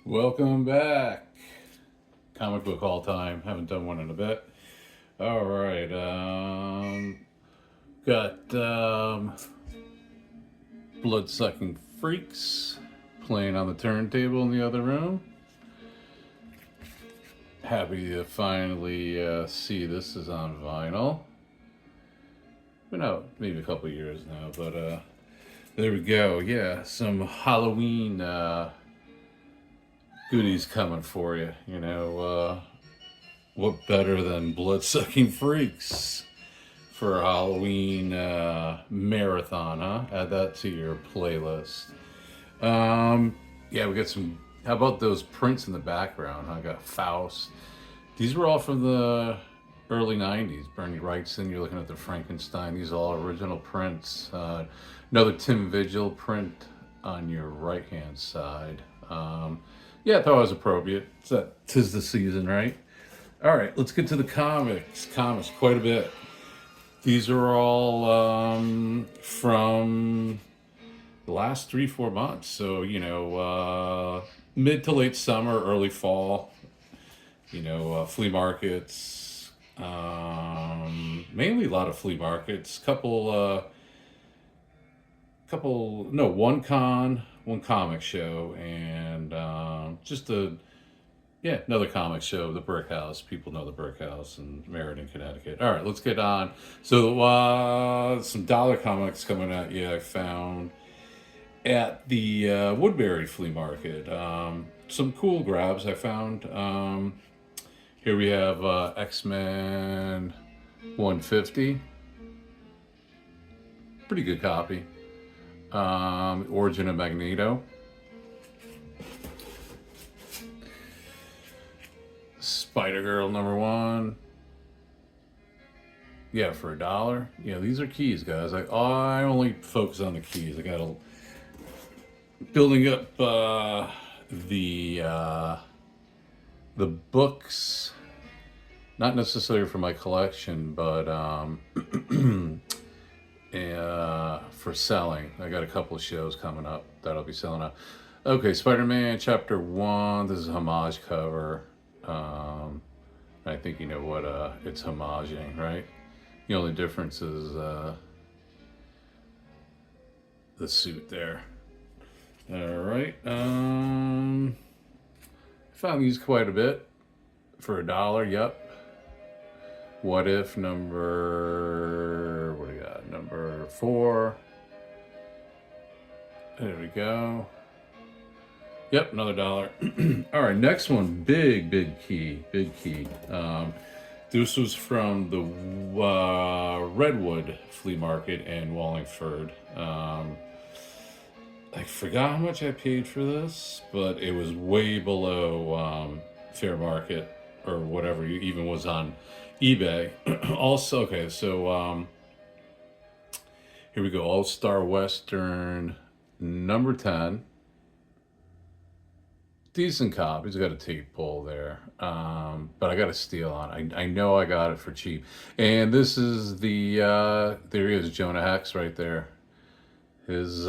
Welcome back. Comic book all time. Haven't done one in a bit. All right. Got Blood Sucking Freaks playing on the turntable in the other room. Happy to finally see this is on vinyl. Been out maybe a couple years now, but there we go. Yeah, some Halloween goodies coming for you. What better than Blood Sucking Freaks for a Halloween marathon, huh? Add that to your playlist. Yeah, we got some. How about those prints in the background? I got Faust. These were all from the early 90s. Bernie Wrightson, you're looking at the Frankenstein. These are all original prints. Another Tim Vigil print on your right hand side. Yeah, I thought it was appropriate. Tis the season, right? All right, let's get to the comics. Comics, quite a bit. These are all from the last 3-4 months. So, mid to late summer, early fall, flea markets, mainly a lot of flea markets, one comic show, and another comic show, the Brick House. People know the Brick House in Meriden, Connecticut. All right, let's get on. So, some dollar comics coming at you. I found at the Woodbury Flea Market. Some cool grabs I found. Here we have X-Men 150. Pretty good copy. Origin of Magneto. Spider-Girl #1. Yeah, for $1. These are keys, guys. I only focus on the keys. I got a building up the books, not necessarily for my collection, but for selling. I got a couple of shows coming up that I'll be selling out. Okay, Spider-Man Chapter 1. This is a homage cover. I think you know what it's homaging, right? The only difference is the suit there. All right. Found these quite a bit for $1. Yep. What If what do we got? Number 4. There we go. Yep, another $1. All right, next one, big key. This was from the Redwood Flea Market in Wallingford. I forgot how much I paid for this, but it was way below fair market or whatever even was on eBay. Also, okay, so here we go. All-Star Western #10. Decent copy. It's got a tape pull there, but I got a steal on it. I know I got it for cheap. And this is the there he is, Jonah Hex right there. His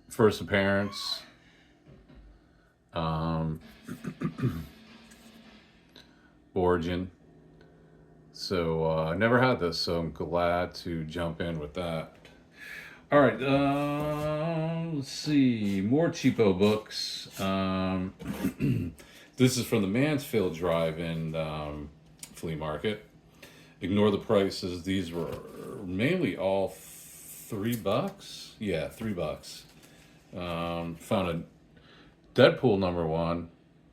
first appearance. Origin. So I never had this, so I'm glad to jump in with that. All right, let's see. More cheapo books. This is from the Mansfield Drive-In flea market. Ignore the prices. These were mainly all $3. Yeah, $3. Found a Deadpool #1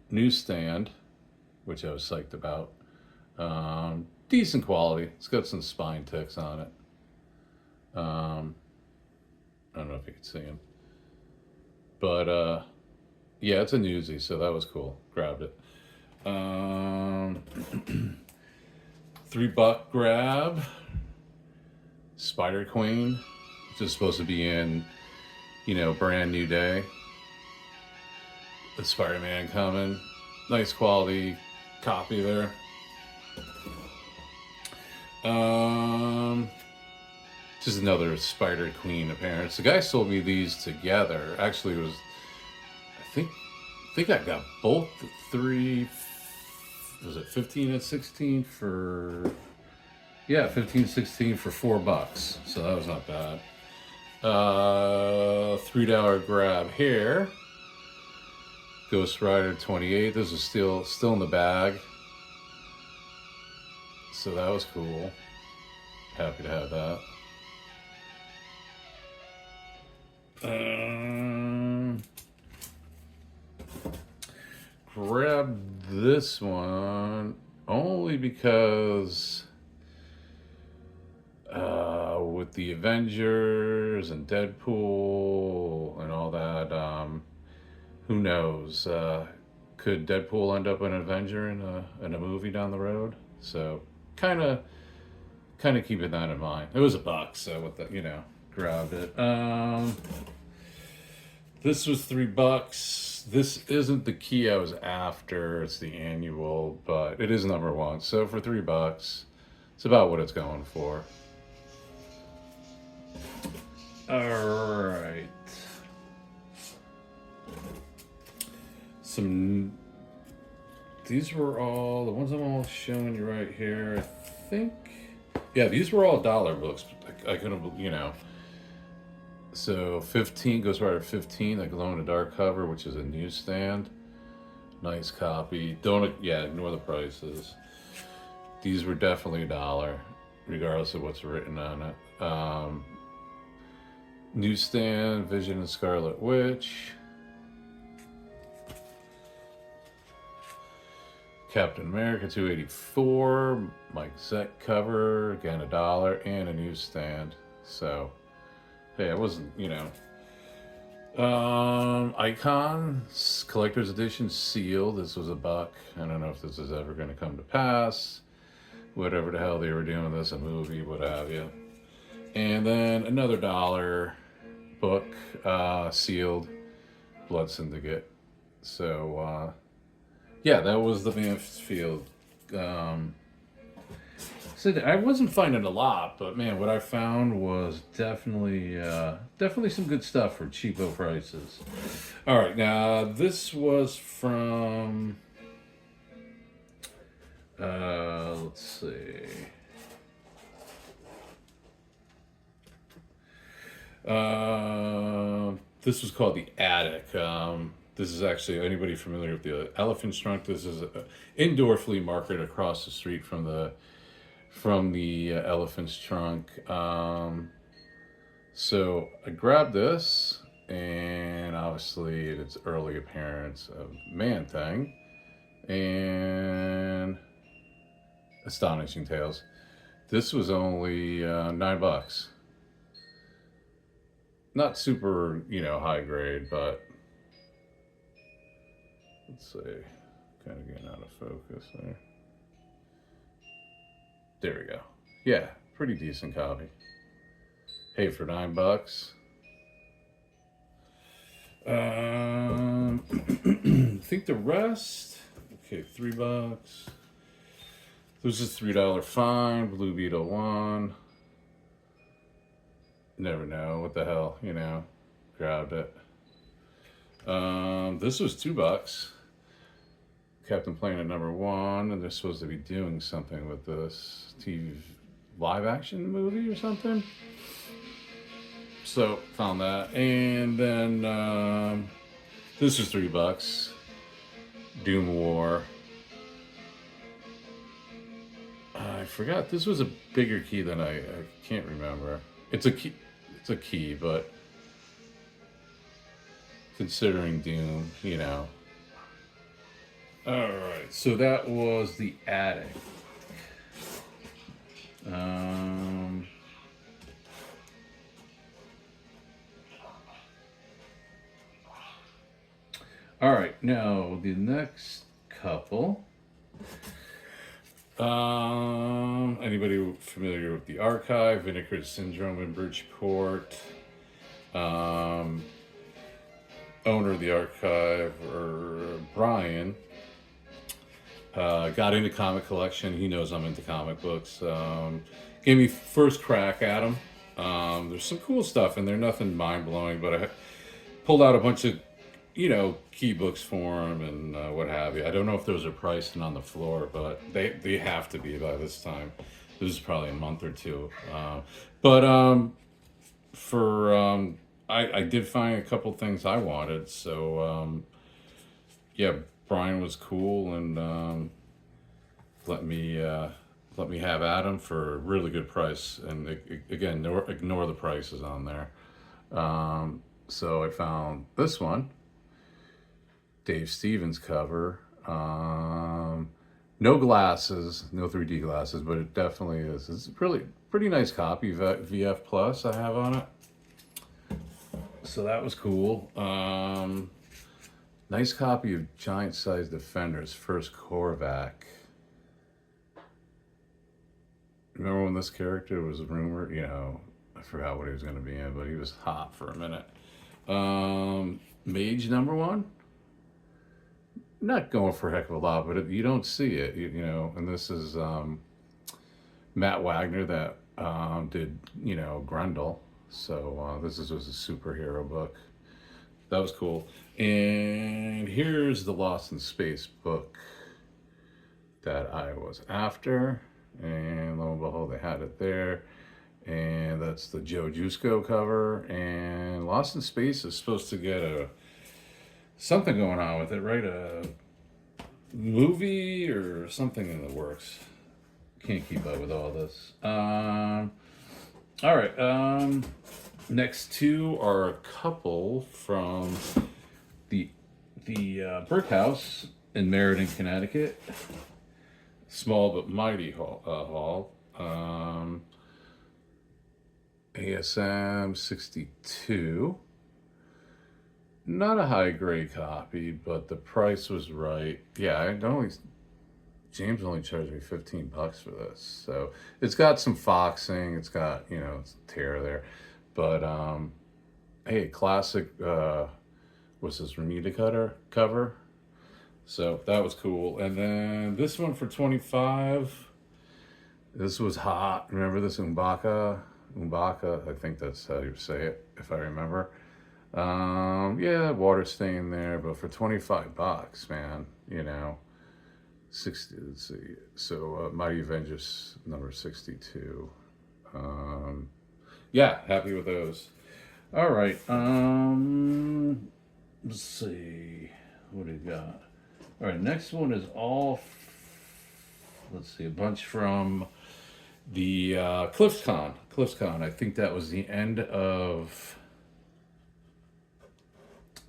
newsstand, which I was psyched about. Decent quality. It's got some spine ticks on it. I don't know if you can see him. But yeah, it's a newsie, so that was cool. Grabbed it. $3 grab. Spider Queen. Which is supposed to be in, Brand New Day. The Spider-Man coming. Nice quality copy there. Just another Spider Queen appearance. The guy sold me these together. Actually, it was, I think, think I got both the three. Was it 15 and 16 for? Yeah, 15, 16 for $4. So that was not bad. $3 grab here. Ghost Rider 28. This is still in the bag. So that was cool. Happy to have that. Grab this one only because with the Avengers and Deadpool and all that, who knows? Could Deadpool end up an Avenger in a movie down the road? So kind of keeping that in mind. It was $1, so with the grabbed it. This was $3. This isn't the key I was after. It's the annual, but it is number one. So for $3, it's about what it's going for. All right. These were all the ones I'm all showing you right here. I think, yeah, these were all dollar books. I couldn't, So 15 Ghost Rider 15, that glow in the dark cover, which is a newsstand. Nice copy. Ignore the prices. These were definitely $1, regardless of what's written on it. Newsstand, Vision and Scarlet Witch. Captain America 284, Mike Zeck cover, again $1, and a newsstand. So, hey, it wasn't, Icon collector's edition sealed. This was $1. I don't know if this is ever going to come to pass. Whatever the hell they were doing this, a movie, what have you. And then another $1 book, sealed, Blood Syndicate. So, yeah, that was the Mansfield. So I wasn't finding a lot, but man, what I found was definitely some good stuff for cheapo prices. All right, now this was from. Let's see. This was called The Attic. This is actually, anybody familiar with the Elephant's Trunk? This is an indoor flea market across the street from the Elephant's Trunk. So I grabbed this, and obviously its early appearance of Man-Thing and Astonishing Tales. This was only $9. Not super, high grade, but let's see. Kind of getting out of focus there. There we go. Yeah, pretty decent copy. Hey, for $9. I think the rest. Okay, $3. This is $3 fine. Blue Beetle 1. Never know what the hell, grabbed it. This was $2. Captain Planet #1, and they're supposed to be doing something with this TV live action movie or something. So found that, and then this was $3. Doom War. I forgot. This was a bigger key than I can't remember. It's a key. It's a key, but considering Doom, Alright, so that was The Attic. Alright, now the next couple. Anybody familiar with the Archive, Vinegar Syndrome in Bridgeport? Owner of the Archive, or Brian, got into comic collection. He knows I'm into comic books. Gave me first crack at them. There's some cool stuff in there, nothing mind blowing, but I pulled out a bunch of key books for them and what have you. I don't know if those are priced and on the floor, but they have to be by this time. This is probably a month or two. But for I did find a couple things I wanted. So yeah, Brian was cool and let me let me have Adam for a really good price. And again, ignore the prices on there. So I found this one, Dave Stevens cover. No glasses, no 3D glasses, but it definitely is. It's really pretty nice copy. VF Plus I have on it. So that was cool. Nice copy of Giant Size Defenders, first Korvac. Remember when this character was rumored? I forgot what he was going to be in, but he was hot for a minute. Mage #1. Not going for a heck of a lot, but you don't see it, And this is Matt Wagner that did, Grendel. So this was a superhero book. That was cool. And here's the Lost in Space book that I was after. And lo and behold, they had it there. And that's the Joe Jusko cover. And Lost in Space is supposed to get something going on with it, right? A movie or something in the works. Can't keep up with all this. All right. Next two are a couple from the Brick House in Meriden, Connecticut. Small but mighty haul. ASM 62. Not a high grade copy, but the price was right. Yeah, James only charged me $15 for this. So it's got some foxing, it's got, it's a tear there. But hey, classic what's this, Ramita Cutter cover. So that was cool. And then this one for 25. This was hot. Remember this Umbaka, I think that's how you say it, if I remember. Yeah, water stain there, but for $25, man, 60, let's see. So, Mighty Avengers #62. Yeah, happy with those. All right. Let's see. What do you got? All right, next one is let's see, a bunch from the CliffsCon. CliffsCon, I think that was the end of,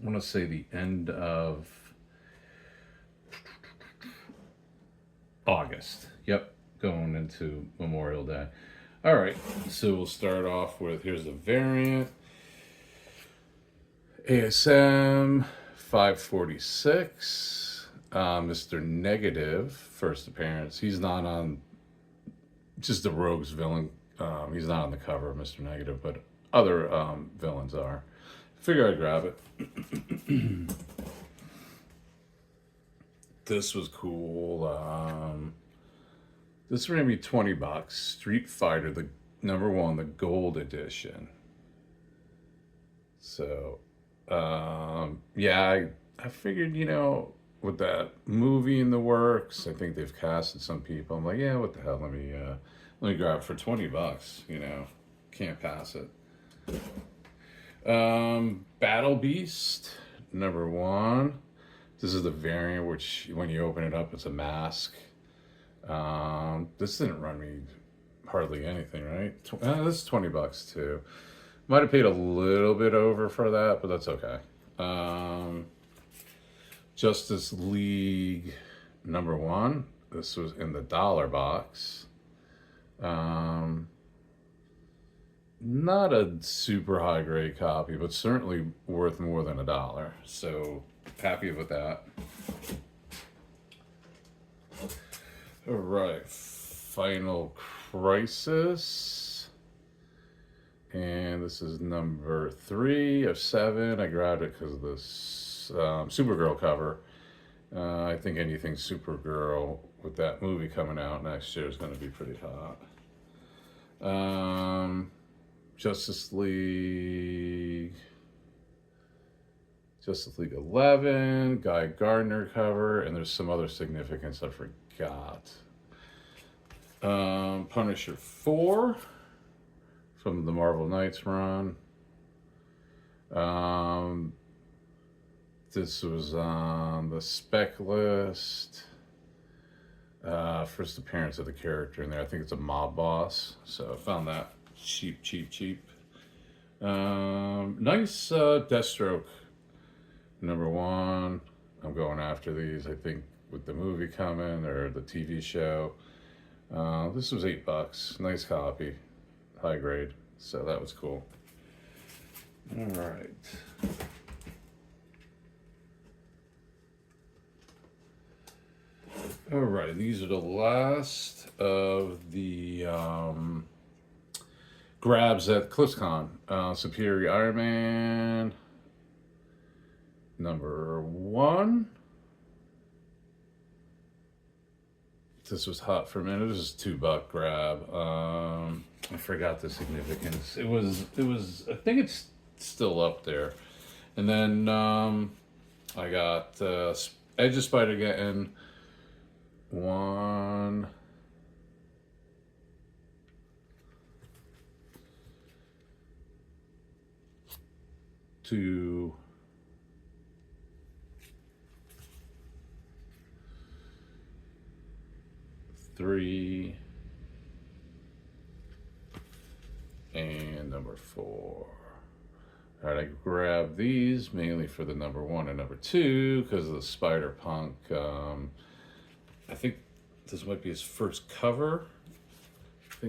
I want to say the end of August. Yep, going into Memorial Day. All right, so we'll start off with, here's the variant. ASM 546. Mr. Negative, first appearance. He's not on, just the Rogues villain. He's not on the cover of Mr. Negative, but other villains are. Figure I'd grab it. This was cool. This ran me $20. Street Fighter, the #1, the gold edition. So, yeah, I figured, with that movie in the works, I think they've casted some people. I'm like, yeah, what the hell? Let me grab it for $20. Can't pass it. Battle Beast #1. This is the variant, which when you open it up, it's a mask. This didn't run me hardly anything, right? This is $20 too. Might have paid a little bit over for that, but that's okay. Justice League #1. This was in the dollar box. Not a super high grade copy, but certainly worth more than $1. So happy with that. All right, Final Crisis. And this is number 3 of 7. I grabbed it because of this Supergirl cover. I think anything Supergirl with that movie coming out next year is going to be pretty hot. Justice League Justice League 11, Guy Gardner cover, and there's some other significance I forgot. Punisher 4 from the Marvel Knights run. This was on the spec list. First appearance of the character in there. I think it's a mob boss. So I found that cheap. Nice Deathstroke #1. I'm going after these, I think, with the movie coming or the TV show. This was $8. Nice copy. High grade. So that was cool. All right. All right, these are the last of the grabs at CliffsCon. Superior Iron Man #1. This was hot for a minute. This is $2 grab. I forgot the significance. It was. I think it's still up there. And then I got Edge of Spider-Geddon 1, 2, 3, and #4. All right, I grabbed these mainly for the #1 and #2 because of the Spider-Punk. I think this might be his first cover.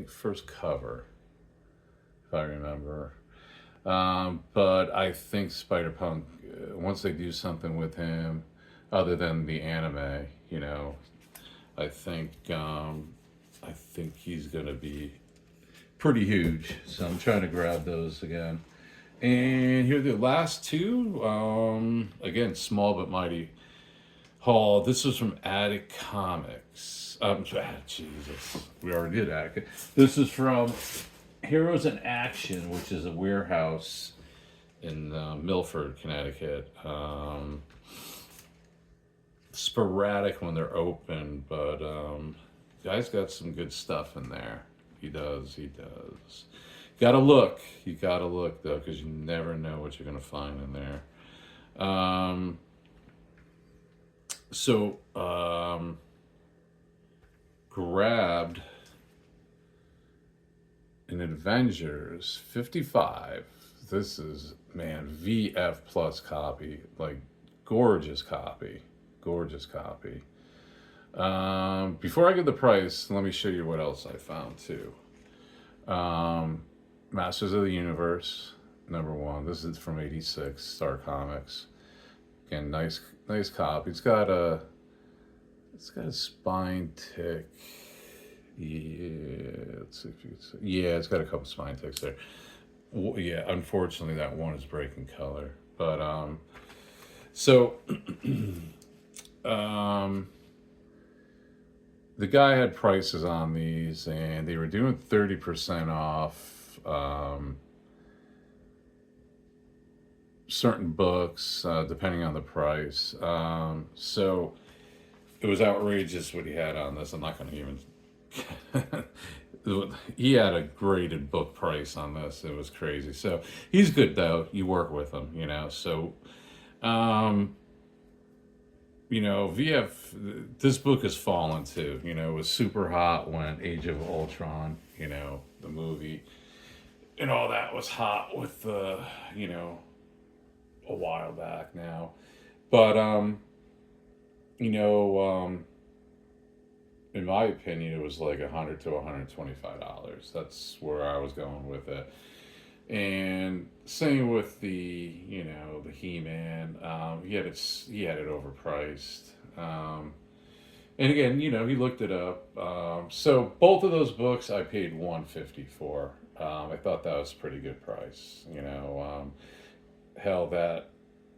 First cover, if I remember. But I think Spider-Punk, once they do something with him, other than the anime, I think he's gonna be pretty huge. So I'm trying to grab those again. And here are the last two. Again, small but mighty haul. This was from Attic Comics. Jesus, we already did Attic. This is from Heroes in Action, which is a warehouse in Milford, Connecticut. Sporadic when they're open, but guy's got some good stuff in there. He does. Gotta look. You gotta look though, because you never know what you're gonna find in there. Grabbed an Avengers 55. This is, man, VF plus copy, like gorgeous copy. Before I get the price, let me show you what else I found too. Masters of the Universe #1. This is from '86, Star Comics. Again, nice copy. It's got a spine tick. Yeah, let's see if you can see. Yeah, it's got a couple spine ticks there. Yeah, unfortunately, that one is breaking color. But the guy had prices on these, and they were doing 30% off certain books, depending on the price. So it was outrageous what he had on this. I'm not going to even. He had a graded book price on this. It was crazy. So he's good though. You work with him, So, VF. This book has fallen too. It was super hot when Age of Ultron. The movie, and all that was hot with the. A while back now, but in my opinion, it was like $100 to $125. That's where I was going with it. And same with the the He-Man. He had it overpriced. And again, he looked it up. So both of those books I paid $150 for. I thought that was a pretty good price. Hell, that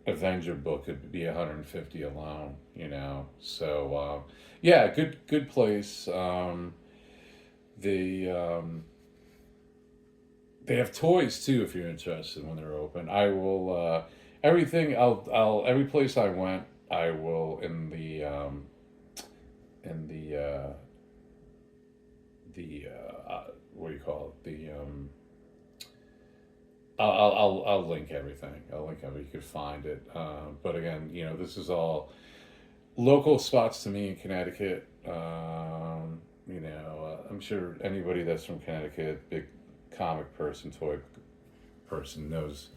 Avenger book could be $150 alone. So yeah, good place. They have toys too if you're interested when they're open. I everything. I'll every place I went, I will in the what do you call it? I'll link everything. I'll link everything. You could find it. But again, this is all local spots to me in Connecticut. I'm sure anybody that's from Connecticut, big comic person, toy person, knows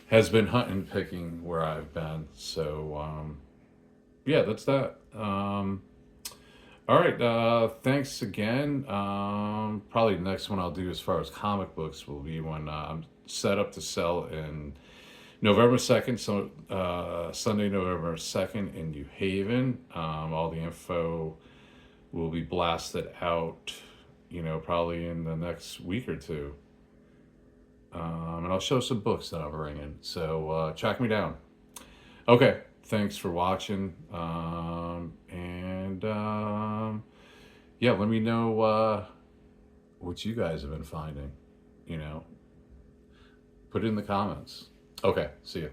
has been hunting, picking where I've been. So yeah, that's that. All right. Thanks again. Probably the next one I'll do as far as comic books will be when I'm set up to sell in November 2nd. So Sunday, November 2nd in New Haven. All the info will be blasted out, probably in the next week or two. And I'll show some books that I'm bringing. So track me down. Okay. Thanks for watching. Yeah, let me know what you guys have been finding. Put it in the comments. Okay, see you.